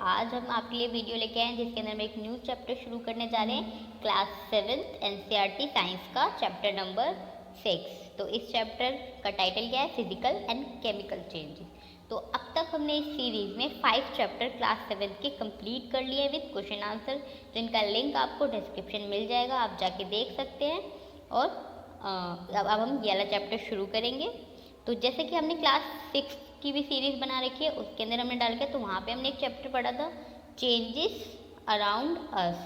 आज हम आपके लिए वीडियो लेके आए हैं जिसके अंदर हम एक न्यू चैप्टर शुरू करने जा रहे हैं क्लास 7th एनसीईआरटी साइंस का चैप्टर नंबर 6। तो इस चैप्टर का टाइटल क्या है? Physical and chemical changes. तो अब तक हमने इस सीरीज में 5 चैप्टर क्लास 7 के कंप्लीट कर लिए विद क्वेश्चन आंसर, जिनका लिंक आपको डिस्क्रिप्शन मिल जाएगा, आप जाके देख सकते हैं। और अब हम ये वाला चैप्टर शुरू करेंगे। तो जैसे कि हमने क्लास 6 की भी सीरीज बना रखी है, उसके अंदर हमने डाल के, तो वहाँ पे हमने एक चैप्टर पढ़ा था चेंजेस अराउंड अस।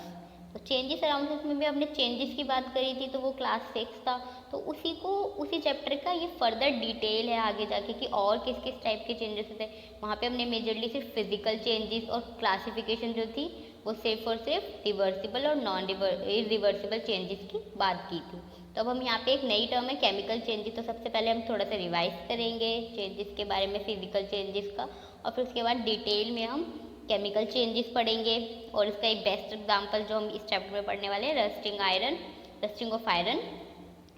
तो चेंजेस अराउंड अस में भी हमने चेंजेस की बात करी थी, तो वो क्लास 6 था। तो उसी चैप्टर का ये फर्दर डिटेल है आगे जाके कि और किस किस टाइप के चेंजेस होते हैं। वहाँ पे हमने मेजरली सिर्फ फिजिकल चेंजेस और क्लासिफिकेशन जो थी वो सिर्फ और सिर्फ रिवर्सिबल और नॉन रिवर्सिबल चेंजेस की बात की थी। तो अब हम यहाँ पे एक नई टर्म है केमिकल चेंजेस। तो सबसे पहले हम थोड़ा सा रिवाइज करेंगे चेंजेस के बारे में, फिजिकल चेंजेस का, और फिर उसके बाद डिटेल में हम केमिकल चेंजेस पढ़ेंगे। और इसका एक बेस्ट एग्जांपल जो हम इस चैप्टर में पढ़ने वाले हैं, रस्टिंग ऑफ आयरन,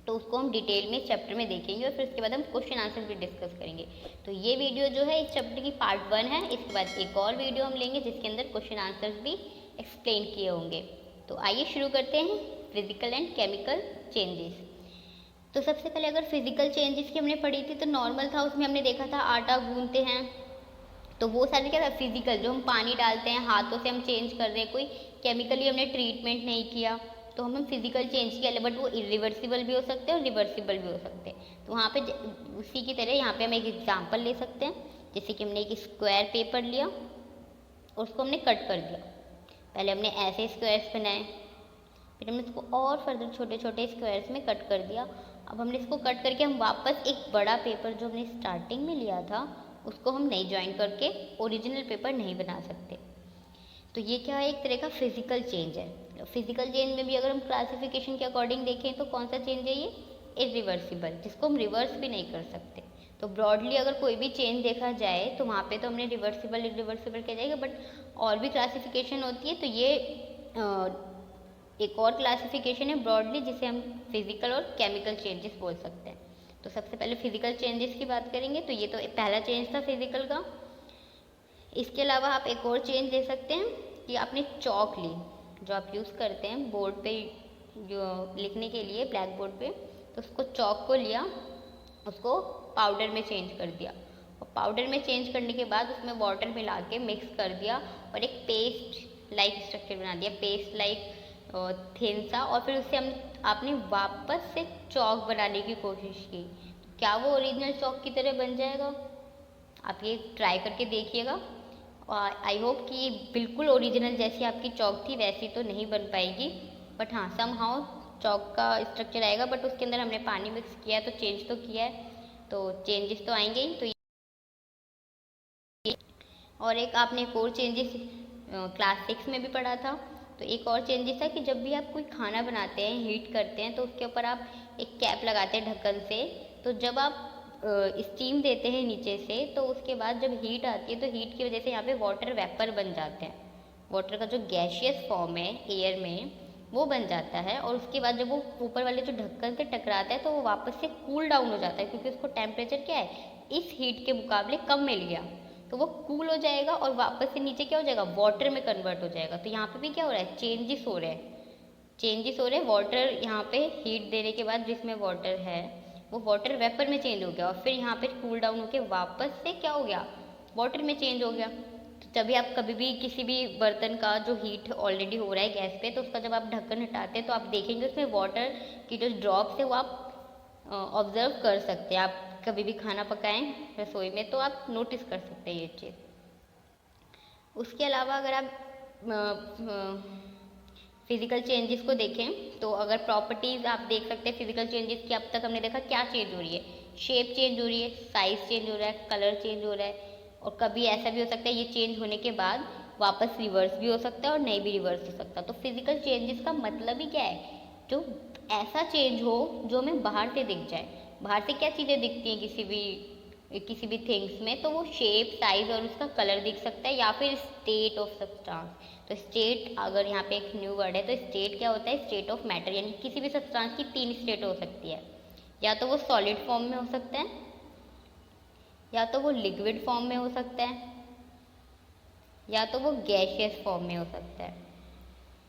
तो उसको हम डिटेल में इस चैप्टर में देखेंगे। और फिर उसके बाद हम क्वेश्चन आंसर भी डिस्कस करेंगे। तो ये वीडियो जो है इस चैप्टर की पार्ट 1 है। इसके बाद एक और वीडियो हम लेंगे जिसके अंदर क्वेश्चन आंसर्स भी एक्सप्लेन किए होंगे। तो आइए शुरू करते हैं फिजिकल एंड केमिकल चेंजेस। तो सबसे पहले अगर फिजिकल चेंजेस की हमने पढ़ी थी तो नॉर्मल था, उसमें हमने देखा था आटा गूंथते हैं, तो वो सारे क्या था फिजिकल, जो हम पानी डालते हैं हाथों से हम चेंज कर रहे हैं, कोई केमिकली हमने ट्रीटमेंट नहीं किया, तो हम फिजिकल चेंज किया। बट वो इरिवर्सिबल भी हो सकते हैं और रिवर्सिबल भी हो सकते हैं। तो वहाँ पे उसी की तरह यहाँ पे हम एक एग्जाम्पल ले सकते हैं। जैसे कि हमने एक स्क्वायर पेपर लिया और उसको हमने कट कर दिया। पहले हमने ऐसे स्क्वायर्स बनाए, फिर हमने इसको और फर्दर छोटे छोटे स्क्वायर्स में कट कर दिया। अब हमने इसको कट करके हम वापस एक बड़ा पेपर जो हमने स्टार्टिंग में लिया था उसको हम नहीं ज्वाइन करके ओरिजिनल पेपर नहीं बना सकते। तो ये क्या है? एक तरह का फिजिकल चेंज है। फिजिकल चेंज में भी अगर हम क्लासिफिकेशन के अकॉर्डिंग देखें तो कौन सा चेंज है ये? इरिवर्सिबल, जिसको हम रिवर्स भी नहीं कर सकते। तो ब्रॉडली अगर कोई भी चेंज देखा जाए तो वहाँ पे तो हमने रिवर्सिबल इरिवर्सिबल कह जाएगा, बट और भी क्लासिफिकेशन होती है। तो ये एक और क्लासिफिकेशन है ब्रॉडली, जिसे हम फिजिकल और केमिकल चेंजेस बोल सकते हैं। तो सबसे पहले फिजिकल चेंजेस की बात करेंगे। तो ये तो पहला चेंज था फिजिकल का। इसके अलावा आप एक और चेंज दे सकते हैं कि आपने चौक ली, जो आप यूज़ करते हैं बोर्ड पे जो लिखने के लिए, ब्लैक बोर्ड पे, तो उसको चौक को लिया, उसको पाउडर में चेंज कर दिया। और पाउडर में चेंज करने के बाद उसमें वाटर मिला के मिक्स कर दिया और एक पेस्ट लाइक स्ट्रक्चर बना दिया, पेस्ट लाइक थिन सा। और फिर उससे आपने वापस से चौक बनाने की कोशिश की। क्या वो ओरिजिनल चौक की तरह बन जाएगा? आप ये ट्राई करके देखिएगा। आई होप कि बिल्कुल ओरिजिनल जैसी आपकी चौक थी वैसी तो नहीं बन पाएगी, बट हाँ समहाउ चौक का स्ट्रक्चर आएगा। बट उसके अंदर हमने पानी मिक्स किया है तो चेंज तो किया है, तो चेंजेस तो आएंगे ही। तो और एक और चेंजेस क्लास 6 में भी पढ़ा था। तो एक और चेंजेस था कि जब भी आप कोई खाना बनाते हैं, हीट करते हैं, तो उसके ऊपर आप एक कैप लगाते हैं ढक्कन से। तो जब आप स्टीम देते हैं नीचे से, तो उसके बाद जब हीट आती है तो हीट की वजह से यहाँ पे वाटर वेपर बन जाते हैं। वाटर का जो गैशियस फॉर्म है एयर में वो बन जाता है, और उसके बाद जब वो ऊपर वाले जो ढक्कन से टकराता है तो वो वापस से कूल डाउन हो जाता है, क्योंकि उसको टेम्परेचर क्या है इस हीट के मुकाबले कम मिल गया। तो वो कूल हो जाएगा और वापस से नीचे क्या हो जाएगा? वाटर में कन्वर्ट हो जाएगा। तो यहाँ पे भी क्या हो रहा है? चेंजेस हो रहे हैं। वाटर यहाँ पे हीट देने के बाद जिसमें वाटर है वो वाटर वेपर में चेंज हो गया, और फिर यहाँ पे कूल डाउन होके वापस से क्या हो गया? वाटर में चेंज हो गया। तो तभी आप कभी भी किसी भी बर्तन का जो हीट ऑलरेडी हो रहा है गैस पे, तो उसका जब आप ढक्कन हटाते हैं तो आप देखेंगे उसमें वाटर की जो ड्रॉप्स है वो आप ऑब्जर्व कर सकते हैं। आप कभी भी खाना पकाएं रसोई में तो आप नोटिस कर सकते हैं ये चीज़। उसके अलावा अगर आप फिजिकल चेंजेस को देखें तो अगर प्रॉपर्टीज़ आप देख सकते हैं फिजिकल चेंजेस की, अब तक हमने देखा क्या चेंज हो रही है? शेप चेंज हो रही है, साइज चेंज हो रहा है, कलर चेंज हो रहा है। और कभी ऐसा भी हो सकता है ये चेंज होने के बाद वापस रिवर्स भी हो सकता है और नहीं भी रिवर्स हो सकता। तो फिजिकल चेंजेस का मतलब ही क्या है? जो ऐसा चेंज हो जो हमें बाहर से दिख जाए। बाहर से क्या चीज़ें दिखती हैं किसी भी थिंग्स में? तो वो शेप, साइज और उसका कलर दिख सकता है, या फिर स्टेट ऑफ सब्सटेंस। तो स्टेट, अगर यहाँ पे एक न्यू वर्ड है तो स्टेट क्या होता है? स्टेट ऑफ मैटर, यानी किसी भी सब्सटेंस की 3 स्टेट हो सकती है। या तो वो सॉलिड फॉर्म में हो सकता है, या तो वो लिक्विड फॉर्म में हो सकता है, या तो वो गैसियस फॉर्म में हो सकता है।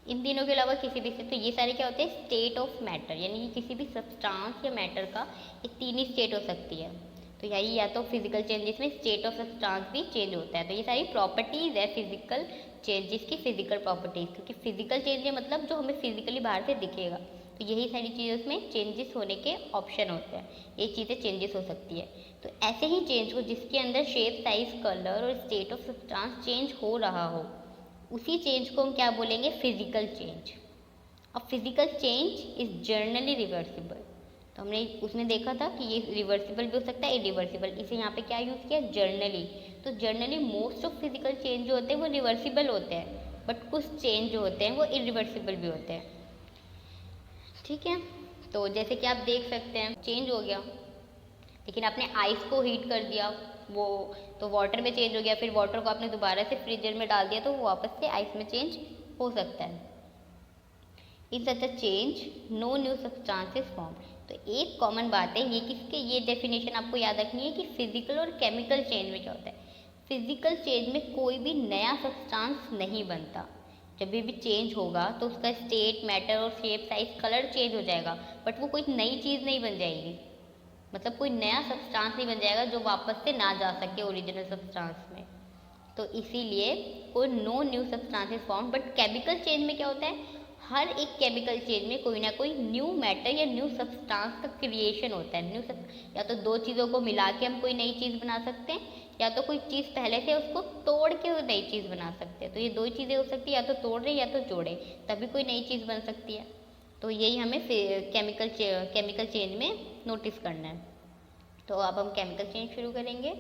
इन तीनों के अलावा किसी भी से, तो ये सारे क्या होते हैं, स्टेट ऑफ मैटर, यानी कि किसी भी सब्सटेंस या मैटर का ये तीन ही स्टेट हो सकती है। तो यही या तो फिजिकल चेंजेस में स्टेट ऑफ सब्सटेंस भी चेंज होता है। तो ये सारी प्रॉपर्टीज़ है फिजिकल चेंजेस की, फिजिकल प्रॉपर्टीज़, क्योंकि फिजिकल चेंज है मतलब जो हमें फिजिकली बाहर से दिखेगा। तो यही सारी चीज़ें उसमें चेंजेस होने के ऑप्शन होते हैं, ये चीज़ें चेंजेस हो सकती है। तो ऐसे ही चेंज हो जिसके अंदर शेप, साइज, कलर और स्टेट ऑफ सब्सटेंस चेंज हो रहा हो, उसी चेंज को हम क्या बोलेंगे, फिजिकल चेंज। अब physical change is generally reversible. तो हमने उसमें देखा था कि ये रिवर्सिबल भी हो सकता है, इरिवर्सिबल। इसे यहाँ पे क्या यूज़ किया, जर्नली। तो generally most of physical change जो होते हैं वो रिवर्सिबल होते हैं, बट कुछ चेंज जो होते हैं वो इरिवर्सिबल भी होते हैं। ठीक है, तो जैसे कि आप देख सकते हैं चेंज हो गया, लेकिन आपने आइस को हीट कर दिया, वो तो वाटर में चेंज हो गया, फिर वाटर को आपने दोबारा से फ्रीजर में डाल दिया तो वो वापस से आइस में चेंज हो सकता है। In such a change no new substances form. तो एक कॉमन बात है ये, किसके, ये डेफिनेशन आपको याद रखनी है कि फिजिकल और केमिकल चेंज में क्या होता है। फिजिकल चेंज में कोई भी नया सब्सटेंस नहीं बनता। जब भी चेंज होगा तो उसका स्टेट, मैटर और शेप, साइज, कलर चेंज हो जाएगा, बट वो कोई नई चीज़ नहीं बन जाएगी। मतलब कोई नया सब्सटेंस नहीं बन जाएगा जो वापस से ना जा सके ओरिजिनल सब्सटेंस में। तो इसीलिए कोई no new substances form. But chemical change में क्या होता है, हर एक केमिकल चेंज में कोई ना कोई न्यू मैटर या न्यू सब्सटेंस का क्रिएशन होता है। या तो दो चीज़ों को मिला के हम कोई नई चीज़ बना सकते हैं, या तो कोई चीज़ पहले से उसको तोड़ के वो नई चीज़ बना सकते हैं। तो ये दो चीज़ें हो सकती है, या तो तोड़ रहे या तो जोड़े, तभी कोई नई चीज़ बन सकती है। तो यही हमें केमिकल चेंज में नोटिस करना है। तो अब हम केमिकल चेंज शुरू करेंगे।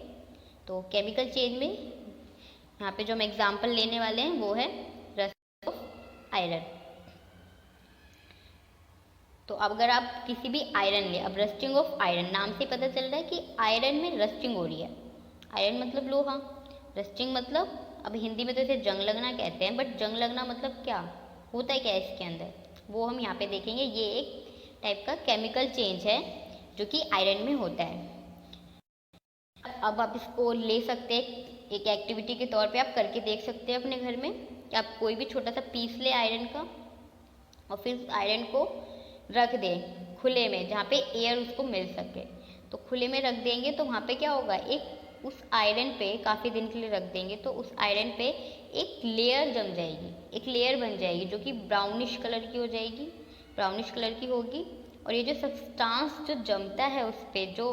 तो केमिकल चेंज में यहाँ पे जो हम एग्जाम्पल लेने वाले हैं वो है रस्ट ऑफ आयरन। तो अब अगर आप किसी भी आयरन ले, अब रस्टिंग ऑफ आयरन नाम से पता चल रहा है कि आयरन में रस्टिंग हो रही है। आयरन मतलब लोहा, रस्टिंग मतलब, अब हिंदी में तो इसे जंग लगना कहते हैं, बट जंग लगना मतलब क्या होता है, क्या है इसके अंदर, वो हम यहाँ पे देखेंगे। ये एक टाइप का केमिकल चेंज है जो कि आयरन में होता है। अब आप इसको ले सकते हैं एक एक्टिविटी के तौर पे, आप करके देख सकते हैं अपने घर में कि आप कोई भी छोटा सा पीस ले आयरन का, और फिर आयरन को रख दें खुले में जहाँ पे एयर उसको मिल सके। तो खुले में रख देंगे तो वहाँ पे क्या होगा, एक उस आयरन पे काफ़ी दिन के लिए रख देंगे तो उस आयरन पे एक लेयर जम जाएगी, एक लेयर बन जाएगी जो कि ब्राउनिश कलर की हो जाएगी, ब्राउनिश कलर की होगी। और ये जो सब्सटेंस जो जमता है उस पर, जो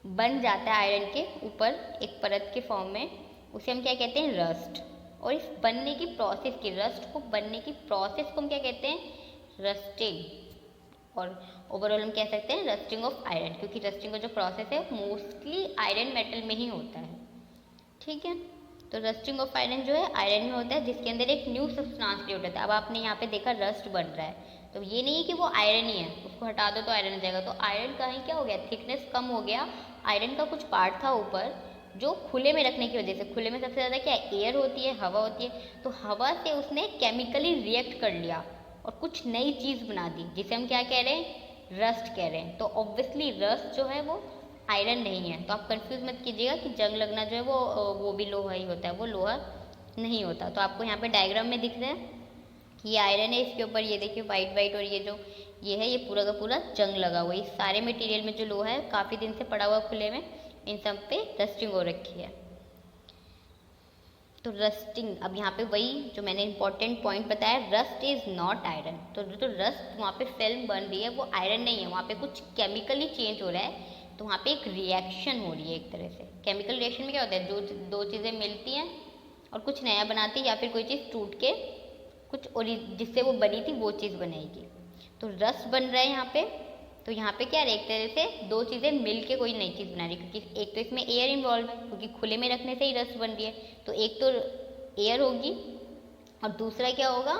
बन जाता है आयरन के ऊपर एक परत के फॉर्म में, उसे हम क्या कहते हैं, रस्ट। और इस बनने की प्रोसेस की, रस्ट को बनने की प्रोसेस को हम क्या कहते हैं, रस्टिंग। और ओवरऑल हम कह सकते हैं रस्टिंग ऑफ आयरन, क्योंकि रस्टिंग का जो प्रोसेस है मोस्टली आयरन मेटल में ही होता है। ठीक है, तो रस्टिंग ऑफ आयरन जो है आयरन में होता है जिसके अंदर एक न्यू सब्सटेंस क्रिएट होता है। अब आपने यहाँ पे देखा रस्ट बन रहा है, तो ये नहीं है कि वो आयरन ही है, उसको हटा दो तो आयरन हो जाएगा। तो आयरन का ही क्या हो गया, थिकनेस कम हो गया। आयरन का कुछ पार्ट था ऊपर जो खुले में रखने की वजह से, खुले में सबसे ज़्यादा क्या है, एयर होती है, हवा होती है, तो हवा से उसने केमिकली रिएक्ट कर लिया और कुछ नई चीज़ बना दी जिसे हम क्या कह रहे हैं, रस्ट कह रहे हैं। तो ऑब्वियसली रस्ट जो है वो आयरन नहीं है। तो आप कंफ्यूज मत कीजिएगा कि जंग लगना जो है वो भी लोहा ही होता है, वो लोहा नहीं होता। तो आपको यहाँ पे डायग्राम में दिख रहा है कि ये आयरन है, इसके ऊपर ये देखिए वाइट वाइट, और ये जो ये है ये पूरा का पूरा जंग लगा हुआ है। इस सारे मटेरियल में जो लोहा है काफ़ी दिन से पड़ा हुआ खुले में, इन सब पे रस्टिंग हो रखी है। तो रस्टिंग, अब यहाँ पे वही जो मैंने इंपॉर्टेंट पॉइंट बताया, रस्ट इज़ नॉट आयरन। तो जो रस्ट वहाँ पे फिल्म बन रही है वो आयरन नहीं है, वहाँ पे कुछ केमिकली चेंज हो रहा है। तो वहाँ पे एक रिएक्शन हो रही है एक तरह से। केमिकल रिएक्शन में क्या होता है, जो दो चीज़ें मिलती हैं और कुछ नया बनाती है, या फिर कोई चीज़ टूट के कुछ और जिससे वो बनी थी वो चीज़ बनेगी। तो रस्ट बन रहा है यहाँ पे। तो यहाँ पे क्या है, एक तरह से दो चीज़ें मिल के कोई नई चीज़ बना रही है, क्योंकि एक तो इसमें एयर इन्वॉल्व है, क्योंकि खुले में रखने से ही रस्ट बन रही है। तो एक तो एयर होगी और दूसरा क्या होगा,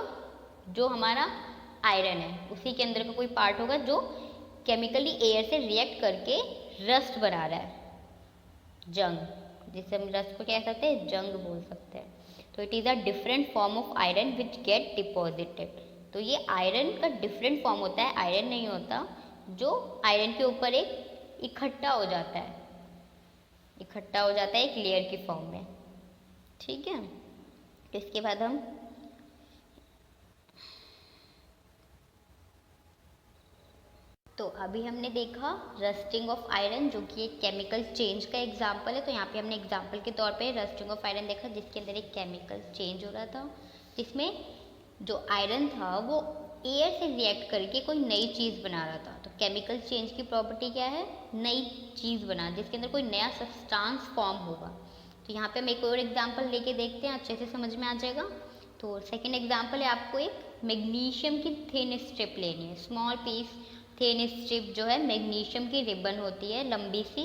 जो हमारा आयरन है उसी के अंदर का कोई पार्ट होगा जो केमिकली एयर से रिएक्ट करके रस्ट बना रहा है, जंग, जिसे हम रस्ट को कह सकते हैं, जंग बोल सकते हैं। तो it is a different form of iron which get deposited. तो ये आयरन का डिफरेंट फॉर्म होता है, आयरन नहीं होता, जो आयरन के ऊपर एक इकट्ठा हो जाता है, इकट्ठा हो जाता है एक लेयर की फॉर्म में। ठीक है, तो इसके बाद हम तो अभी हमने देखा रस्टिंग ऑफ आयरन, जो कि एक केमिकल चेंज का एग्जाम्पल है। तो यहाँ पे हमने एग्जाम्पल के तौर पे रस्टिंग ऑफ आयरन देखा, जिसके अंदर एक केमिकल चेंज हो रहा था, जिसमें जो आयरन था वो एयर से रिएक्ट करके कोई नई चीज़ बना रहा था। तो केमिकल चेंज की प्रॉपर्टी क्या है? नई चीज़ बना, जिसके अंदर कोई नया सब्सटेंस फॉर्म होगा। तो यहाँ पे हम एक और एग्जाम्पल लेके देखते हैं, अच्छे से समझ में आ जाएगा। तो सेकेंड एग्जाम्पल है, आपको एक मैग्नीशियम की थिन स्ट्रिप लेनी है, स्मॉल पीस थिन स्ट्रिप जो है मैग्नीशियम की रिबन होती है, लंबी सी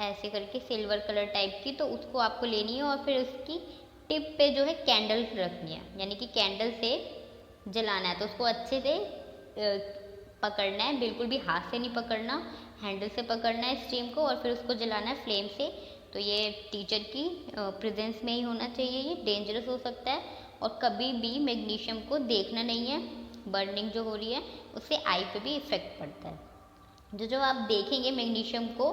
ऐसे करके सिल्वर कलर टाइप की। तो उसको आपको लेनी है और फिर उसकी टिप पे जो है कैंडल रखनी है, यानी कि कैंडल से जलाना है। तो उसको अच्छे से पकड़ना है, बिल्कुल भी हाथ से नहीं पकड़ना, हैंडल से पकड़ना है स्टीम को, और फिर उसको जलाना है फ्लेम से। तो ये टीचर की प्रेजेंस में ही होना चाहिए, ये डेंजरस हो सकता है। और कभी भी मैग्नीशियम को देखना नहीं है, बर्निंग जो हो रही है उससे आई पे भी इफेक्ट पड़ता है। जो आप देखेंगे मैग्नीशियम को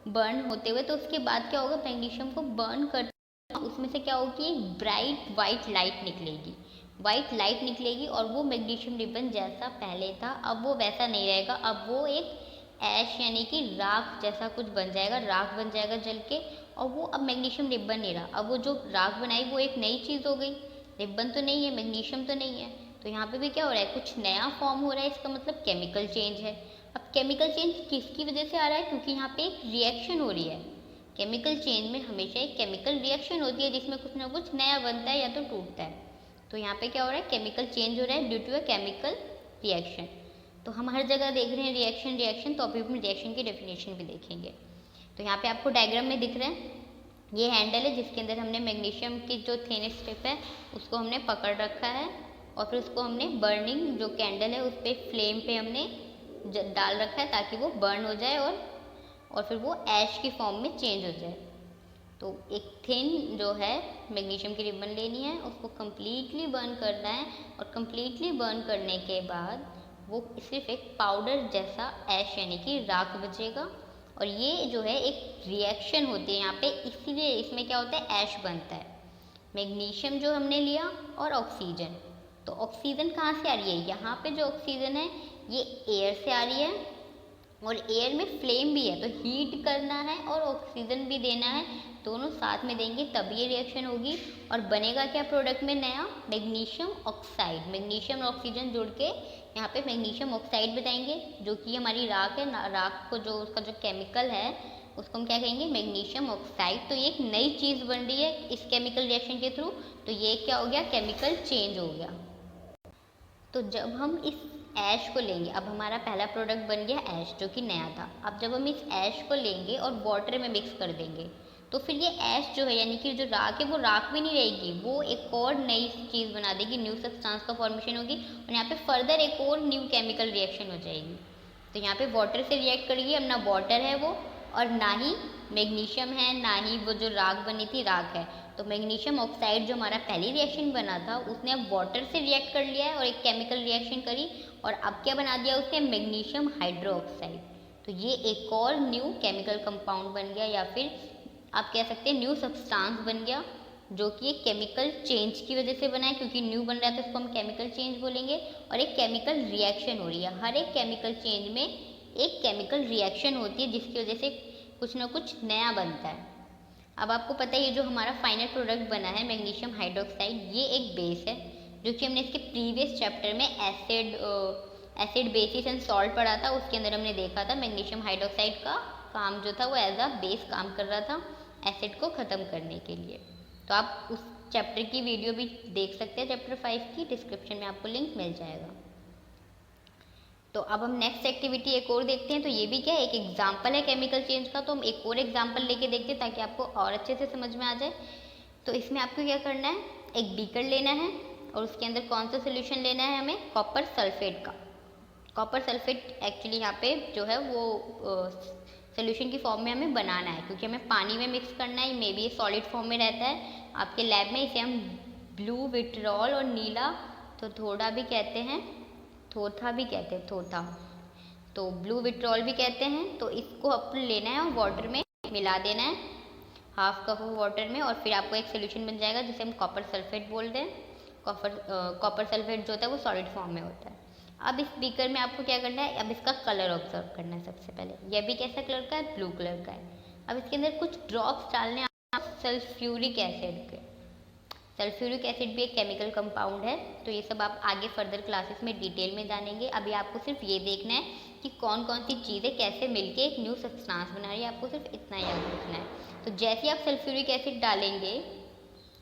बर्न होते हुए, तो उसके बाद क्या होगा, मैग्नीशियम को बर्न करते उसमें से क्या होगी, एक ब्राइट वाइट लाइट निकलेगी, वाइट लाइट निकलेगी। और वो मैग्नीशियम रिबन जैसा पहले था अब वो वैसा नहीं रहेगा, अब वो एक ऐश यानी कि राख जैसा कुछ बन जाएगा, राख बन जाएगा जल के। और वो अब मैग्नीशियम रिबन नहीं रहा, अब वो जो राख बनाई वो एक नई चीज़ हो गई, रिबन तो नहीं है, मैग्नीशियम तो नहीं है। तो यहाँ पे भी क्या हो रहा है, कुछ नया फॉर्म हो रहा है, इसका मतलब केमिकल चेंज है। अब केमिकल चेंज किसकी वजह से आ रहा है, क्योंकि यहाँ पे एक रिएक्शन हो रही है। केमिकल चेंज में हमेशा एक केमिकल रिएक्शन होती है, जिसमें कुछ ना कुछ नया बनता है या तो टूटता है। तो यहाँ पे क्या हो रहा है, केमिकल चेंज हो रहा है due to a chemical reaction. तो हम हर जगह देख रहे हैं रिएक्शन रिएक्शन, तो अभी हम रिएक्शन की डेफिनेशन भी देखेंगे। तो यहाँ पे आपको डायग्राम में दिख रहा है, ये हैंडल है जिसके अंदर हमने मैग्नीशियम की जो थिन स्ट्रिप है उसको हमने पकड़ रखा है, और फिर उसको हमने बर्निंग जो कैंडल है उस पर फ्लेम पे हमने डाल रखा है ताकि वो बर्न हो जाए और फिर वो ऐश की फॉर्म में चेंज हो जाए। तो एक थिन जो है मैग्नीशियम की रिबन लेनी है, उसको कम्प्लीटली बर्न करना है, और कम्प्लीटली बर्न करने के बाद वो सिर्फ एक पाउडर जैसा ऐश यानी कि राख बचेगा। और ये जो है एक रिएक्शन होती है यहाँ पे, इसीलिए इसमें क्या होता है, ऐश बनता है। मैग्नीशियम जो हमने लिया और ऑक्सीजन, तो ऑक्सीजन कहाँ से आ रही है, यहाँ पे जो ऑक्सीजन है ये एयर से आ रही है, और एयर में फ्लेम भी है, तो हीट करना है और ऑक्सीजन भी देना है, दोनों साथ में देंगे तब ये रिएक्शन होगी। और बनेगा क्या प्रोडक्ट में, नया मैग्नीशियम ऑक्साइड। मैग्नीशियम और ऑक्सीजन जुड़ के यहाँ पे मैग्नीशियम ऑक्साइड बताएंगे, जो कि हमारी राख है ना, राख को जो उसका जो केमिकल है उसको हम क्या कहेंगे, मैग्नीशियम ऑक्साइड। तो ये एक नई चीज़ बन रही है इस केमिकल रिएक्शन के थ्रू, तो ये क्या हो गया, केमिकल चेंज हो गया। तो जब हम इस ऐश को लेंगे, अब हमारा पहला प्रोडक्ट बन गया ऐश जो कि नया था। अब जब हम इस ऐश को लेंगे और वाटर में मिक्स कर देंगे, तो फिर ये ऐश जो है यानी कि जो राख है वो राख भी नहीं रहेगी, वो एक और नई चीज़ बना देगी, न्यू सब्सटेंस का फॉर्मेशन होगी, और यहाँ पे फर्दर एक और न्यू केमिकल रिएक्शन हो जाएगी। तो यहाँ पे वाटर से रिएक्ट करेगी, अब ना वाटर है वो और ना ही मैग्नीशियम है, ना ही वो जो राख बनी थी राख है। तो मैग्नीशियम ऑक्साइड जो हमारा पहली रिएक्शन बना था उसने अब वाटर से रिएक्ट कर लिया है और एक केमिकल रिएक्शन करी, और अब क्या बना दिया उसने, मैग्नीशियम हाइड्रोक्साइड। तो ये एक और न्यू केमिकल कंपाउंड बन गया, या फिर आप कह सकते हैं न्यू सब्सटेंस बन गया, जो कि एक केमिकल चेंज की वजह से बना है, क्योंकि न्यू बन रहा है तो उसको हम केमिकल चेंज बोलेंगे। और एक केमिकल रिएक्शन हो रही है, हर एक केमिकल चेंज में एक केमिकल रिएक्शन होती है जिसकी वजह से कुछ ना कुछ नया बनता है। अब आपको पता है ये जो हमारा फाइनल प्रोडक्ट बना है मैग्नीशियम हाइड्रोक्साइड, ये एक बेस है, जो कि हमने इसके प्रीवियस चैप्टर में एसिड बेसिस एंड सॉल्ट पढ़ा था, उसके अंदर हमने देखा था मैग्नीशियम हाइड्रोक्साइड का काम जो था वो एज अ बेस काम कर रहा था एसिड को ख़त्म करने के लिए। तो आप उस चैप्टर की वीडियो भी देख सकते हैं, चैप्टर 5 की, डिस्क्रिप्शन में आपको लिंक मिल जाएगा। तो अब हम नेक्स्ट एक्टिविटी एक और देखते हैं। तो ये भी क्या है, एक एग्जाम्पल है केमिकल चेंज का, तो हम एक और एग्जाम्पल लेके देखते हैं ताकि आपको और अच्छे से समझ में आ जाए। तो इसमें आपको क्या करना है, एक बीकर लेना है और उसके अंदर कौन सा सोल्यूशन लेना है, हमें कॉपर सल्फेट का। कॉपर सल्फेट एक्चुअली यहाँ पे जो है वो सोल्यूशन की फॉर्म में हमें बनाना है, क्योंकि हमें पानी में मिक्स करना है, मे बी ये सॉलिड फॉर्म में रहता है आपके लैब में, इसे हम ब्लू विट्रॉल और नीला तो थोड़ा भी कहते हैं, थोथा भी कहते हैं, थोथा तो ब्लू विट्रॉल भी कहते हैं। तो इसको अपन लेना है और वाटर में मिला देना है, हाफ कप ऑफ वाटर में, और फिर आपको एक सोल्यूशन बन जाएगा जिसे हम कॉपर सल्फेट बोलते हैं। कॉपर सल्फेट जो होता है वो सॉलिड फॉर्म में होता है। अब इस बीकर में आपको क्या करना है, अब इसका कलर ऑब्जर्व करना है। सबसे पहले यह भी कैसा कलर का है, ब्लू कलर का है। अब इसके अंदर कुछ ड्रॉप्स डालने हैं सल्फ्यूरिक एसिड के। सल्फ्यूरिक एसिड भी एक केमिकल कंपाउंड है, तो ये सब आप आगे फर्दर क्लासेस में डिटेल में जानेंगे। अभी आपको सिर्फ ये देखना है कि कौन कौन सी चीज़ें कैसे मिलके एक न्यू सब्सटेंस बना रही है, आपको सिर्फ इतना याद रखना है। तो जैसे आप सल्फ्यूरिक एसिड डालेंगे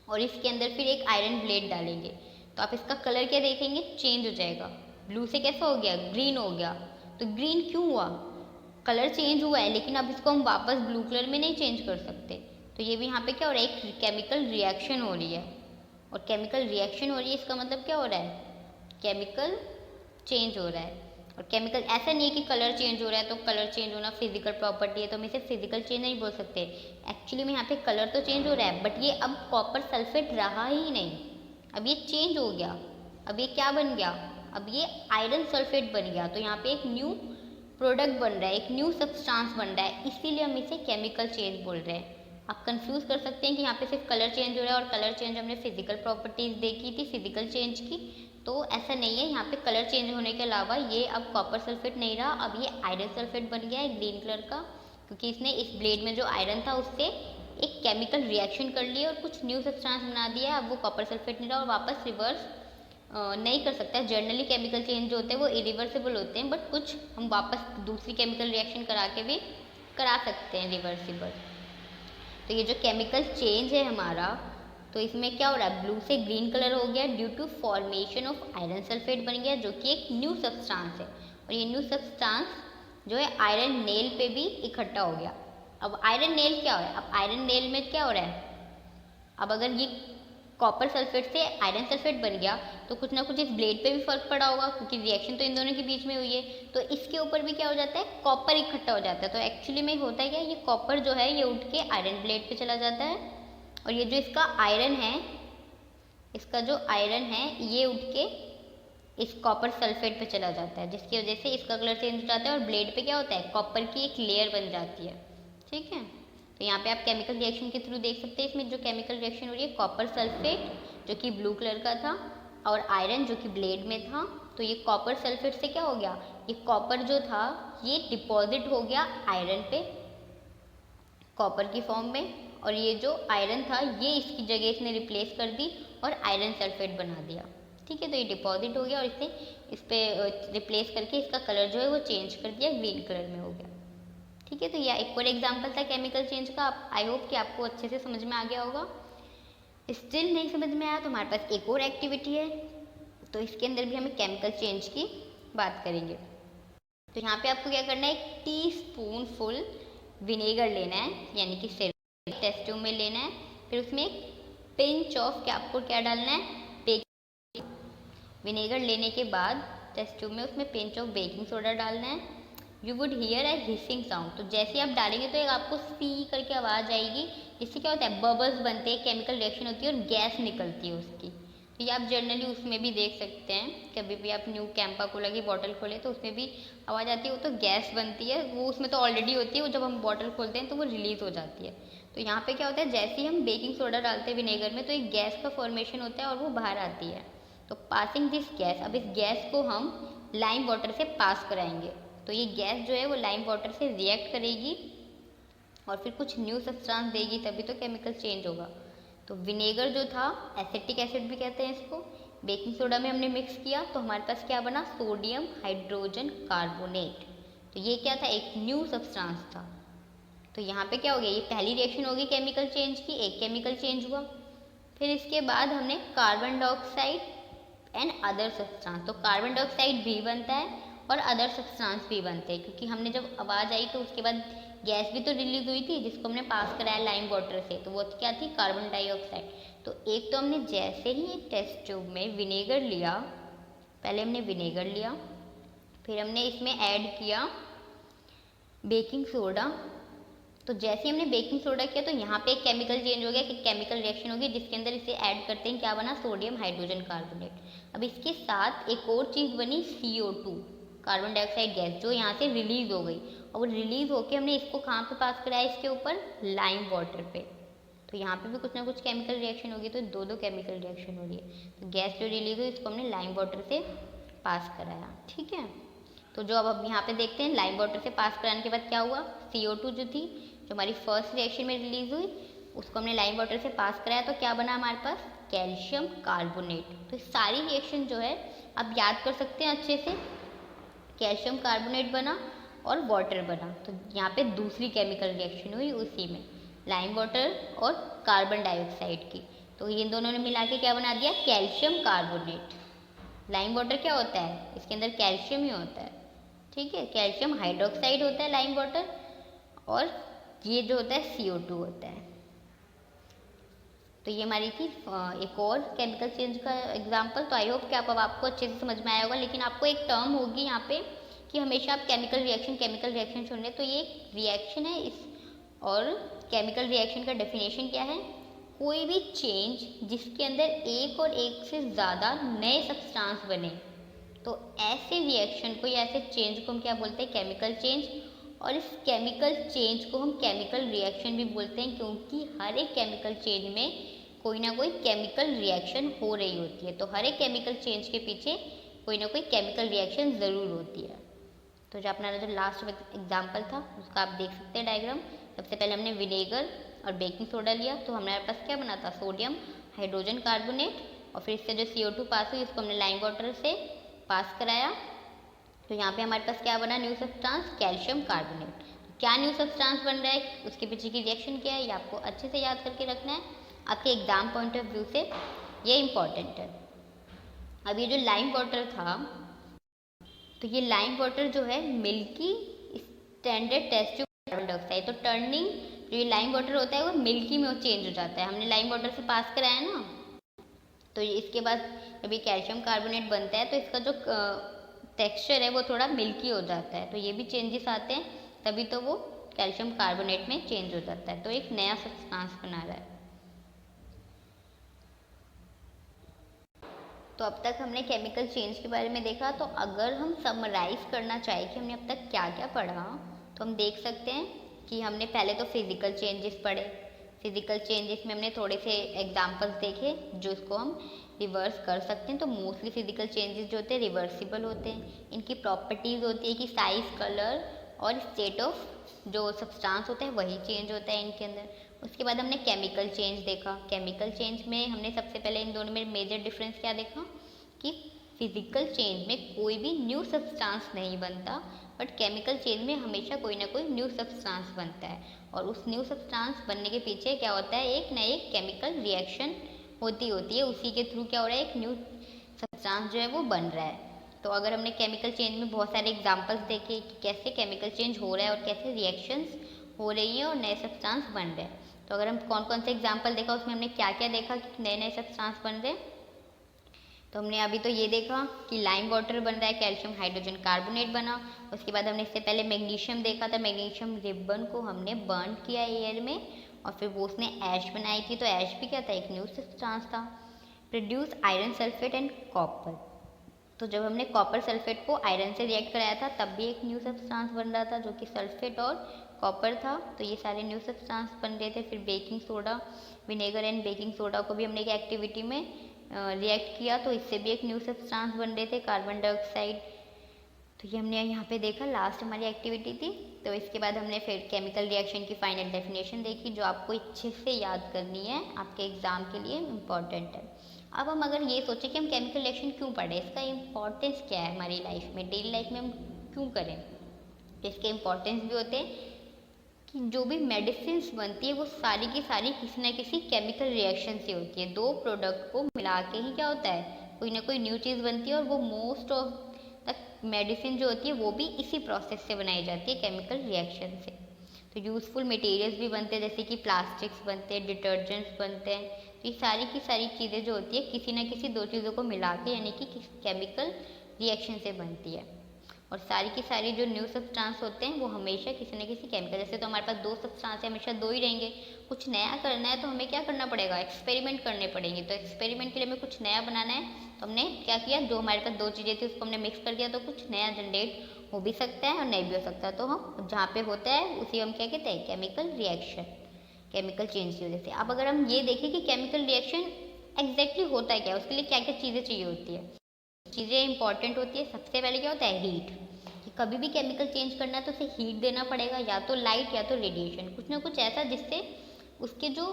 और इसके अंदर फिर एक आयरन ब्लेड डालेंगे, तो आप इसका कलर क्या देखेंगे, चेंज हो जाएगा। ब्लू से कैसा हो गया, ग्रीन हो गया। तो ग्रीन क्यों हुआ, कलर चेंज हुआ है, लेकिन अब इसको हम वापस ब्लू कलर में नहीं चेंज कर सकते। तो ये भी यहाँ पे क्या हो रहा है, एक केमिकल रिएक्शन हो रही है। और केमिकल रिएक्शन हो रही है इसका मतलब क्या हो रहा है, केमिकल चेंज हो रहा है। और केमिकल ऐसा नहीं है कि कलर चेंज हो रहा है तो कलर चेंज होना फिजिकल प्रॉपर्टी है, तो हम इसे फिजिकल चेंज नहीं बोल सकते। एक्चुअली में यहाँ पे कलर तो चेंज हो रहा है, बट ये अब कॉपर सल्फेट रहा ही नहीं, अब ये चेंज हो गया। अब ये क्या बन गया, अब ये आयरन सल्फेट बन गया। तो यहाँ पे एक न्यू प्रोडक्ट बन रहा है, एक न्यू सब्सटेंस बन रहा है, इसीलिए हम इसे केमिकल चेंज बोल रहे हैं। आप कंफ्यूज कर सकते हैं कि यहाँ पे सिर्फ कलर चेंज हो रहा है, और कलर चेंज हमने फिजिकल प्रॉपर्टीज देखी थी, फिजिकल चेंज की। तो ऐसा नहीं है, यहाँ पे कलर चेंज होने के अलावा ये अब कॉपर सल्फेट नहीं रहा, अब ये आयरन सल्फेट बन गया है ग्रीन कलर का, क्योंकि इसने इस ब्लेड में जो आयरन था उससे एक केमिकल रिएक्शन कर लिया और कुछ न्यू सब्सटेंस बना दिया। अब वो कॉपर सल्फेट नहीं रहा और वापस रिवर्स नहीं कर सकता है। जनरली केमिकल चेंज जो होते हैं वो इरिवर्सिबल होते हैं, बट कुछ हम वापस दूसरी केमिकल रिएक्शन करा के भी करा सकते हैं रिवर्सिबल। तो ये जो केमिकल चेंज है हमारा, तो इसमें क्या हो रहा है, ब्लू से ग्रीन कलर हो गया due to formation of iron sulphate बन गया, जो कि एक न्यू सब्सटेंस है। और ये न्यू सब्सटेंस जो है आयरन नेल पे भी इकट्ठा हो गया। अब आयरन नेल क्या हो रहा है, अब आयरन नेल में क्या हो रहा है, अब अगर ये कॉपर सल्फेट से आयरन सल्फेट बन गया तो कुछ ना कुछ इस ब्लेड पे भी फर्क पड़ा होगा, क्योंकि रिएक्शन तो इन दोनों के बीच में हुई है। तो इसके ऊपर भी क्या हो जाता है, कॉपर इकट्ठा हो जाता है। तो एक्चुअली में होता है क्या, ये कॉपर जो है ये उठ के आयरन ब्लेड पे चला जाता है, और ये जो इसका आयरन है, इसका जो आयरन है ये उठ के इस कॉपर सल्फेट पे चला जाता है, जिसकी वजह से इसका कलर चेंज हो जाता है और ब्लेड पे क्या होता है, कॉपर की एक लेयर बन जाती है। ठीक है, तो यहाँ पे आप केमिकल रिएक्शन के थ्रू देख सकते हैं। इसमें जो केमिकल रिएक्शन हो रही है, कॉपर सल्फेट जो कि ब्लू कलर का था और आयरन जो कि ब्लेड में था। तो ये कॉपर सल्फेट से क्या हो गया, ये कॉपर जो था ये डिपॉजिट हो गया आयरन पे कॉपर की फॉर्म में, और ये जो आयरन था ये इसकी जगह इसने रिप्लेस कर दी और आयरन सल्फेट बना दिया। ठीक है, तो ये डिपॉजिट हो गया और इसने इस पर रिप्लेस करके इसका कलर जो है वो चेंज कर दिया, ग्रीन कलर में हो गया। ठीक है, तो यह एक और एग्जांपल था केमिकल चेंज का। आई होप कि आपको अच्छे से समझ में आ गया होगा। स्टिल नहीं समझ में आया तो हमारे पास एक और एक्टिविटी है, तो इसके अंदर भी हमें केमिकल चेंज की बात करेंगे। तो यहाँ पे आपको क्या करना है, 1 टीस्पून फुल विनेगर लेना है, यानी कि सिरप टेस्ट ट्यूब में लेना है। फिर उसमें एक पिंच ऑफ आपको क्या डालना है, बेकिंग। विनेगर लेने के बाद टेस्ट ट्यूब में उसमें पिंच ऑफ बेकिंग सोडा डालना है। You would hear A hissing sound, तो जैसे ही आप डालेंगे तो एक आपको सी करके आवाज़ आएगी। इससे क्या होता है, बबल्स बनते हैं, केमिकल रिएक्शन होती है और गैस निकलती है उसकी। तो ये आप जनरली उसमें भी देख सकते हैं, कभी भी आप न्यू कैंपा कोला की बॉटल खोले तो उसमें भी आवाज़ आती है, वो तो गैस बनती है, वो उसमें तो ऑलरेडी होती है, वो जब हम बॉटल खोलते हैं तो वो रिलीज़ हो जाती है। तो यहाँ पे क्या होता है, जैसे ही हम बेकिंग सोडा डालते हैं विनेगर में तो एक गैस का फॉर्मेशन होता है और वो बाहर आती है। तो पासिंग दिस गैस, अब इस गैस को हम लाइम वाटर से पास कराएंगे। तो ये गैस जो है वो लाइम वाटर से रिएक्ट करेगी और फिर कुछ न्यू सब्सटेंस देगी, तभी तो केमिकल चेंज होगा। तो विनेगर जो था, एसिटिक एसिड भी कहते हैं इसको, बेकिंग सोडा में हमने मिक्स किया तो हमारे पास क्या बना, सोडियम हाइड्रोजन कार्बोनेट। तो ये क्या था, एक न्यू सब्सटेंस था। तो यहाँ पे क्या हो गया, ये पहली रिएक्शन होगी केमिकल चेंज की, एक केमिकल चेंज हुआ। फिर इसके बाद हमने carbon dioxide and other substance, तो कार्बन डाइऑक्साइड भी बनता है और अदर सब्सटेंस भी बनते हैं, क्योंकि हमने जब आवाज़ आई तो उसके बाद गैस भी तो रिलीज हुई थी जिसको हमने पास कराया लाइम वाटर से, तो वो क्या थी, कार्बन डाइऑक्साइड। तो एक तो हमने जैसे ही एक टेस्ट ट्यूब में विनेगर लिया, पहले हमने विनेगर लिया, फिर हमने इसमें ऐड किया बेकिंग सोडा। तो जैसे ही हमने बेकिंग सोडा किया तो यहाँ पे एक केमिकल चेंज हो गया, कि केमिकल रिएक्शन होगी जिसके अंदर इसे ऐड करते हैं, क्या बना, सोडियम हाइड्रोजन कार्बोनेट। अब इसके साथ एक और चीज़ बनी, CO2 कार्बन डाइऑक्साइड गैस, जो यहाँ से रिलीज हो गई, और वो रिलीज होके हमने इसको कहाँ पे पास कराया, इसके ऊपर लाइम वाटर पे। तो यहाँ पे भी कुछ ना कुछ केमिकल रिएक्शन होगी, तो दो दो केमिकल रिएक्शन हो रही है। तो गैस जो रिलीज हुई इसको हमने लाइम वाटर से पास कराया, ठीक है। तो जो अब यहाँ पे देखते हैं लाइम वाटर से पास कराने के बाद क्या हुआ, CO2 जो थी, जो हमारी फर्स्ट रिएक्शन में रिलीज हुई, उसको हमने लाइम वाटर से पास कराया, तो क्या बना हमारे पास, कैल्शियम कार्बोनेट। तो सारी रिएक्शन जो है आप याद कर सकते हैं अच्छे से, कैल्शियम कार्बोनेट बना और वाटर बना। तो यहाँ पे दूसरी केमिकल रिएक्शन हुई उसी में, लाइम वाटर और कार्बन डाइऑक्साइड की। तो इन दोनों ने मिला के क्या बना दिया, कैल्शियम कार्बोनेट। लाइम वाटर क्या होता है, इसके अंदर कैल्शियम ही होता है, ठीक है। कैल्शियम हाइड्रोक्साइड होता है लाइम वाटर, और ये जो होता है CO2 होता है। तो ये हमारी थी एक और केमिकल चेंज का एग्जांपल। तो आई होप कि अब आपको अच्छे से समझ में आया होगा। लेकिन आपको एक टर्म होगी यहाँ पे कि हमेशा आप केमिकल रिएक्शन सुन रहे, तो ये एक रिएक्शन है इस, और केमिकल रिएक्शन का डेफिनेशन क्या है, कोई भी चेंज जिसके अंदर एक और एक से ज़्यादा नए सब्सटेंस बने, तो ऐसे रिएक्शन को या ऐसे चेंज को हम क्या बोलते हैं, केमिकल चेंज। और इस केमिकल चेंज को हम केमिकल रिएक्शन भी बोलते हैं, क्योंकि हर एक केमिकल चेंज में कोई ना कोई केमिकल रिएक्शन हो रही होती है। तो हर एक केमिकल चेंज के पीछे कोई ना कोई केमिकल रिएक्शन ज़रूर होती है। तो जो अपना जो लास्ट एग्जाम्पल था उसका आप देख सकते हैं डायग्राम। सबसे पहले हमने विनेगर और बेकिंग सोडा लिया, तो हमारे पास क्या बना था, सोडियम हाइड्रोजन कार्बोनेट। और फिर इससे जो CO2 पास हुई उसको हमने लाइम वाटर से पास कराया। तो यहाँ पे हमारे पास क्या बना, न्यू सब्सटेंस, कैल्शियम कार्बोनेट। क्या न्यू सब्सटेंस बन रहा है, उसके पीछे की रिएक्शन क्या है, ये आपको अच्छे से याद करके रखना है, आपके एग्जाम पॉइंट ऑफ व्यू से ये इम्पॉर्टेंट है। अब ये जो लाइम वाटर था, तो ये लाइम वाटर जो है milky standard test tube carbon dioxide, तो टर्निंग जो ये लाइम वाटर होता है वो मिल्की में चेंज हो जाता है। हमने लाइम वाटर से पास कराया ना, तो इसके बाद जब ये कैल्शियम कार्बोनेट बनता है तो इसका जो टेक्सचर है वो थोड़ा मिल्की हो जाता है। तो ये भी चेंजेस आते हैं, तभी तो वो कैल्शियम कार्बोनेट में चेंज हो जाता है। तो एक नया सब्सटेंस बना रहा है। तो अब तक हमने केमिकल चेंज के बारे में देखा। तो अगर हम समराइज करना चाहें कि हमने अब तक क्या क्या पढ़ा, तो हम देख सकते हैं कि हमने पहले तो फिजिकल चेंजेस पढ़े। फिजिकल चेंजेस में हमने थोड़े से एग्जांपल्स देखे जो इसको हम रिवर्स कर सकते हैं। तो मोस्टली फिजिकल चेंजेस जो होते हैं रिवर्सिबल होते हैं। इनकी प्रॉपर्टीज़ होती है कि साइज, कलर और स्टेट ऑफ जो सब्सटेंस होता है वही चेंज होता है इनके अंदर। उसके बाद हमने केमिकल चेंज देखा। केमिकल चेंज में हमने सबसे पहले इन दोनों में मेजर डिफरेंस क्या देखा कि फिजिकल चेंज में कोई भी न्यू सब्सटेंस नहीं बनता, बट केमिकल चेंज में हमेशा कोई ना कोई न्यू सब्सटेंस बनता है। और उस न्यू सब्सटेंस बनने के पीछे क्या होता है, एक ना एक केमिकल रिएक्शन होती है। उसी के थ्रू क्या हो रहा है, एक न्यू सब्सटेंस जो है वो बन रहा है। तो अगर हमने केमिकल चेंज में बहुत सारे एग्जांपल्स देखे कि कैसे केमिकल चेंज हो रहा है और कैसे रिएक्शंस हो रही हैं और नए सब्सटेंस बन रहे हैं। तो अगर हम कौन कौन से एग्जांपल देखा उसमें हमने क्या क्या देखा कि नए नए सब्सटेंस बन रहे हैं। तो हमने अभी तो ये देखा कि लाइम वाटर बन रहा है, कैल्शियम हाइड्रोजन कार्बोनेट बना। उसके बाद हमने इससे पहले मैग्नीशियम देखा था। मैग्नीशियम रिबन को हमने बर्न किया एयर में और फिर वो उसने ऐश बनाई थी। तो ऐश भी क्या था, एक न्यू सब्सटेंस था। Produce iron sulphate and copper. तो जब हमने कॉपर सल्फेट को आयरन से रिएक्ट कराया था तब भी एक न्यू सब्सटेंस बन रहा था जो कि सल्फेट और कॉपर था। तो ये सारे न्यू सब्सटेंस बन रहे थे। फिर baking soda, vinegar and baking soda को भी हमने एक एक्टिविटी में रिएक्ट किया, तो इससे भी एक न्यू सब्सटेंस बन रहे थे, कार्बन डाइऑक्साइड। तो ये हमने यहाँ पे देखा, लास्ट हमारी एक्टिविटी थी। तो इसके बाद हमने फिर केमिकल रिएक्शन की फाइनल डेफिनेशन देखी जो आपको अच्छे से याद करनी है, आपके एग्जाम के लिए इम्पॉर्टेंट है। अब हम अगर ये सोचें कि हम केमिकल रिएक्शन क्यों पढ़ें, इसका इम्पोर्टेंस क्या है हमारी लाइफ में, डेली लाइफ में हम क्यों करें, तो इसके इम्पोर्टेंस भी होते हैं कि जो भी मेडिसिन बनती है वो सारी की सारी किसी न किसी केमिकल रिएक्शन से होती है। दो प्रोडक्ट को मिला के ही क्या होता है, कोई ना कोई न्यू चीज़ बनती है। और वो मोस्ट ऑफ द मेडिसिन जो होती है वो भी इसी प्रोसेस से बनाई जाती है, केमिकल रिएक्शन से। तो यूज़फुल मटेरियल्स भी बनते हैं, जैसे कि प्लास्टिक्स बनते हैं, डिटर्जेंट्स बनते हैं। तो ये सारी की सारी चीज़ें जो होती है किसी न किसी दो चीज़ों को मिला के यानी कि केमिकल रिएक्शन से बनती है। और सारी की सारी जो न्यू सब्सटेंस होते हैं वो हमेशा किसी न किसी केमिकल, जैसे तो हमारे पास दो सब्सटेंस है हमेशा दो ही रहेंगे। कुछ नया करना है तो हमें क्या करना पड़ेगा, एक्सपेरिमेंट करने पड़ेंगे। तो एक्सपेरिमेंट के लिए हमें कुछ नया बनाना है, तो हमने क्या किया, जो हमारे पास दो चीज़ें थी उसको हमने मिक्स कर दिया। तो कुछ नया जनरेट हो भी सकता है और नहीं भी हो सकता। तो हम जहाँ पे होता है उसी हम क्या कहते हैं, केमिकल रिएक्शन। केमिकल चेंज की वजह से। अब अगर हम ये देखें कि केमिकल रिएक्शन एग्जैक्टली होता है क्या, उसके लिए क्या क्या चीज़ें चाहिए होती है। चीज़ें इंपॉर्टेंट होती है। सबसे पहले क्या होता है, हीट। कि कभी भी केमिकल चेंज करना है तो उसे हीट देना पड़ेगा, या तो लाइट या तो रेडिएशन, कुछ ना कुछ ऐसा जिससे उसके जो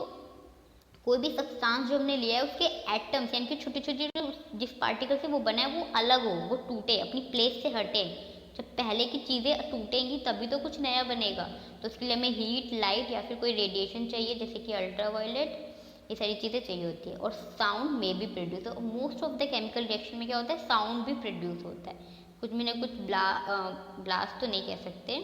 कोई भी सब्सटेंस जो हमने लिया है उसके एटम्स यानी कि छोटी छोटी जो जिस पार्टिकल से वो बना है वो अलग हो, वो टूटे, अपनी प्लेस से हटे। जब पहले की चीज़ें टूटेंगी तभी तो कुछ नया बनेगा। तो उसके लिए हमें हीट, लाइट या फिर कोई रेडिएशन चाहिए, जैसे कि अल्ट्रावायलेट, ये सारी चीज़ें चाहिए होती है। और साउंड में भी produce, most of the chemical reaction में क्या होता है, साउंड भी प्रोड्यूस होता है। कुछ भी ना कुछ ब्लास्ट तो नहीं कह सकते,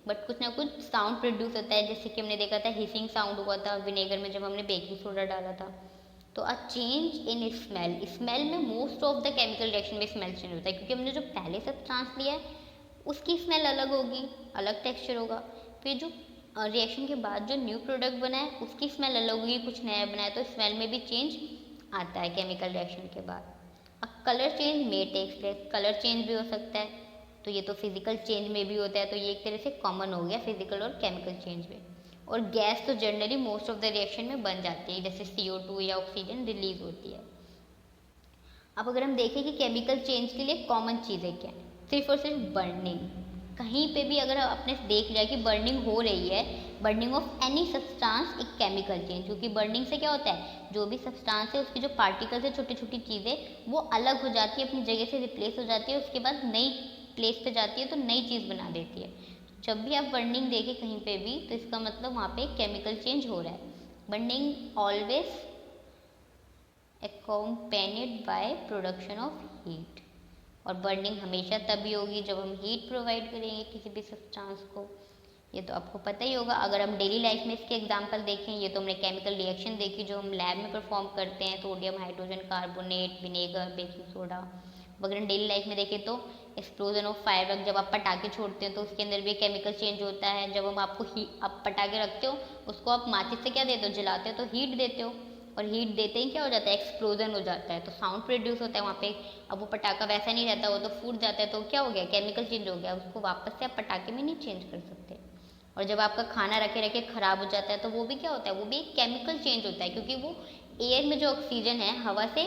बट कुछ ना कुछ साउंड प्रोड्यूस होता है। जैसे कि हमने देखा था हिसिंग साउंड हुआ था विनेगर में जब हमने बेकिंग सोडा डाला था। तो a change in smell, smell में most of the chemical reaction में स्मेल चेंज होता है, क्योंकि हमने जो पहले सब्सटेंस लिया है उसकी स्मेल अलग होगी, अलग टेक्सचर होगा। फिर जो रिएक्शन के बाद जो न्यू प्रोडक्ट बना है उसकी स्मेल अलग होगी, कुछ नया बना है, तो स्मेल में भी चेंज आता है केमिकल रिएक्शन के बाद। अब कलर चेंज मे टेक्स प्लेस, कलर चेंज भी हो सकता है, तो ये तो फिजिकल चेंज में भी होता है, तो ये एक तरह से कॉमन हो गया फिजिकल और केमिकल चेंज में। और गैस तो generally most of the reaction में बन जाती है, जैसे CO2 या ऑक्सीजन रिलीज होती है। अब अगर हम देखें कि केमिकल चेंज के लिए कॉमन चीज़ें क्या है, सिर्फ और सिर्फ बर्निंग। कहीं पे भी अगर आपने देख लिया कि बर्निंग हो रही है, बर्निंग ऑफ एनी सब्सटेंस एक केमिकल चेंज, क्योंकि बर्निंग से क्या होता है, जो भी सब्सटेंस है उसकी जो पार्टिकल्स है छोटी छोटी चीज़ें वो अलग हो जाती है, अपनी जगह से रिप्लेस हो जाती है, उसके बाद नई प्लेस पे जाती है तो नई चीज़ बना देती है। जब भी आप बर्निंग देखें कहीं पे भी तो इसका मतलब वहाँ पे केमिकल चेंज हो रहा है। Burning always accompanied by production of heat, और बर्निंग हमेशा तभी होगी जब हम हीट प्रोवाइड करेंगे किसी भी सब्सटेंस को। ये तो आपको पता ही होगा। अगर हम डेली लाइफ में इसके एग्जांपल देखें, ये तो हमने केमिकल रिएक्शन देखी जो हम लैब में परफॉर्म करते हैं, sodium hydrogen carbonate, vinegar, baking soda. अगर हम डेली लाइफ में देखें तो एक्सप्लोजन ऑफ फायरवर्क, जब आप पटाखे छोड़ते हैं तो उसके अंदर भी केमिकल चेंज होता है। जब हम आप पटाखे रखते हो उसको आप माचिस से क्या देते हो, जलाते हो तो हीट देते हो, और हीट देते ही क्या हो जाता है, एक्सप्लोजन हो जाता है, तो साउंड प्रोड्यूस होता है वहाँ पे। अब वो पटाखा वैसा नहीं रहता, वो तो फूट जाता है, तो क्या हो गया, केमिकल चेंज हो गया, उसको वापस से आप पटाखे में नहीं चेंज कर सकते। और जब आपका खाना रखे रखे ख़राब हो जाता है तो वो भी क्या होता है, वो भी एक केमिकल चेंज होता है, क्योंकि वो एयर में जो ऑक्सीजन है हवा से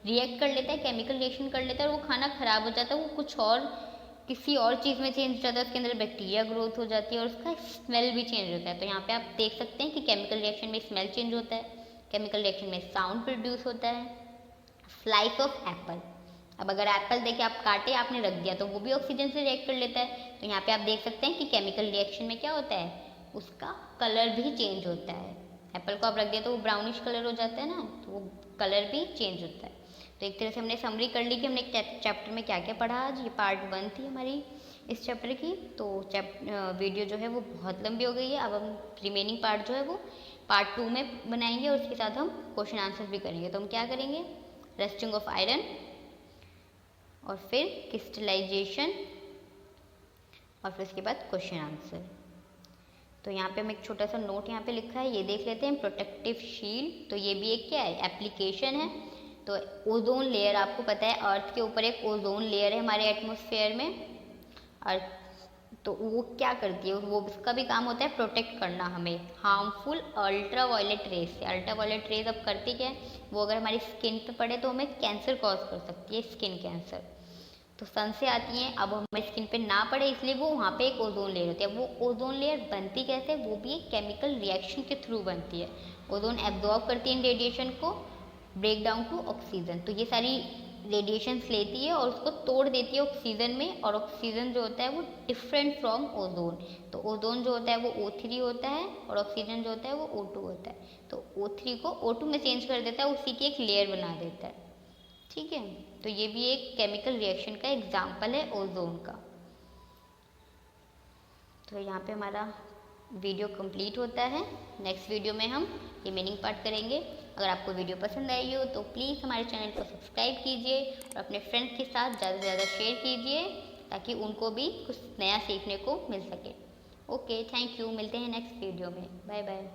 रिएक्ट कर लेता है, केमिकल रिएक्शन कर लेता है, और वो खाना ख़राब हो जाता है, वो कुछ और किसी और चीज़ में चेंज हो जाता है, उसके अंदर बैक्टीरिया ग्रोथ हो जाती है और उसका स्मेल भी चेंज होता है। तो यहाँ पे आप देख सकते हैं कि केमिकल रिएक्शन में स्मेल चेंज होता है, केमिकल रिएक्शन में साउंड प्रोड्यूस होता है। स्लाइस ऑफ एप्पल, अब अगर एप्पल देखे आप काटे आपने रख दिया तो वो भी ऑक्सीजन से रिएक्ट कर लेता है, तो यहाँ पे आप देख सकते हैं कि केमिकल रिएक्शन में क्या होता है, उसका कलर भी चेंज होता है। एप्पल को आप रख दिया तो वो ब्राउनिश कलर हो जाता है ना, तो वो कलर भी चेंज होता है। तो एक तरह से हमने समरी कर ली कि हमने चैप्टर में क्या क्या पढ़ा आज। ये पार्ट 1 थी हमारी इस चैप्टर की। तो वीडियो जो है वो बहुत लंबी हो गई है, अब हम रिमेनिंग पार्ट जो है वो पार्ट 2 में बनाएंगे, और उसके साथ हम क्वेश्चन आंसर भी करेंगे। तो हम क्या करेंगे, रस्टिंग ऑफ आयरन, और फिर क्रिस्टलाइजेशन, और फिर उसके बाद क्वेश्चन आंसर। तो यहाँ पे हम एक छोटा सा नोट यहाँ पे लिखा है, ये देख लेते हैं, प्रोटेक्टिव शील्ड। तो ये भी एक क्या है, एप्लीकेशन है। तो ओजोन लेयर, आपको पता है अर्थ के ऊपर एक ओजोन लेयर है हमारे एटमॉस्फेयर में। अर्थ तो वो क्या करती है, वो उसका भी काम होता है प्रोटेक्ट करना हमें हार्मफुल अल्ट्रा वायलेट रेज से। अल्ट्रा वायलेट रेज अब करती क्या है, वो अगर हमारी स्किन पे पड़े तो हमें कैंसर कॉज कर सकती है, स्किन कैंसर। तो सन से आती हैं, अब हमें स्किन पे ना पड़े इसलिए वो वहाँ पे एक ओजोन लेयर होती है। वो ओजोन लेयर बनती कैसे, वो भी एक केमिकल रिएक्शन के थ्रू बनती है। ओजोन एब्जॉर्ब करती है इन रेडिएशन को, ब्रेक डाउन टू ऑक्सीजन। तो ये सारी रेडिएशंस लेती है और उसको तोड़ देती है ऑक्सीजन में, और ऑक्सीजन जो होता है वो डिफरेंट फ्रॉम ओजोन। तो ओजोन जो होता है वो O3 होता है, और ऑक्सीजन जो होता है वो O2 होता है। तो O3 को O2 में चेंज कर देता है, उसी की एक लेयर बना देता है। ठीक है, तो ये भी एक केमिकल रिएक्शन का एग्जाम्पल है ओजोन का। तो यहाँ पे हमारा वीडियो कंप्लीट होता है। नेक्स्ट वीडियो में हम रिमेनिंग पार्ट करेंगे। अगर आपको वीडियो पसंद आई हो तो प्लीज़ हमारे चैनल को सब्सक्राइब कीजिए, और अपने फ्रेंड्स के साथ ज़्यादा से ज़्यादा शेयर कीजिए, ताकि उनको भी कुछ नया सीखने को मिल सके। ओके, थैंक यू, मिलते हैं नेक्स्ट वीडियो में, बाय बाय।